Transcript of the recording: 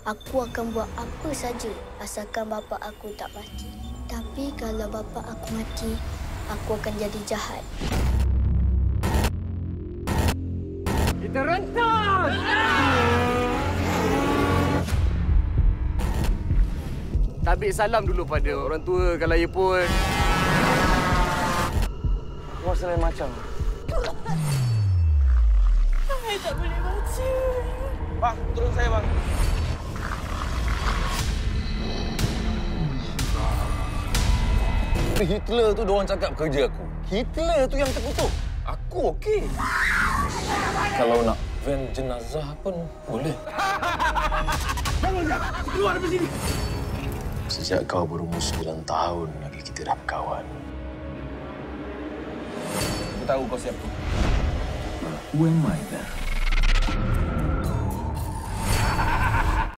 Aku akan buat apa saja asalkan bapa aku tak mati. Tapi kalau bapa aku mati, aku akan jadi jahat. Kita rentas! Tabik salam dulu pada orang tua kalau ia pun. Kau selain macam. Saya tak boleh baca. Bang, turun saya, bang. Hitler tu diorang cakap kerja aku. Hitler tu yang terkutuk. Aku okey. Kalau nak van jenazah pun boleh. Bangun, Jack! Keluar dari sini! Sejak kau berumur 9 tahun lagi kita dah berkawan. Aku tahu kau siapa. Who am I then?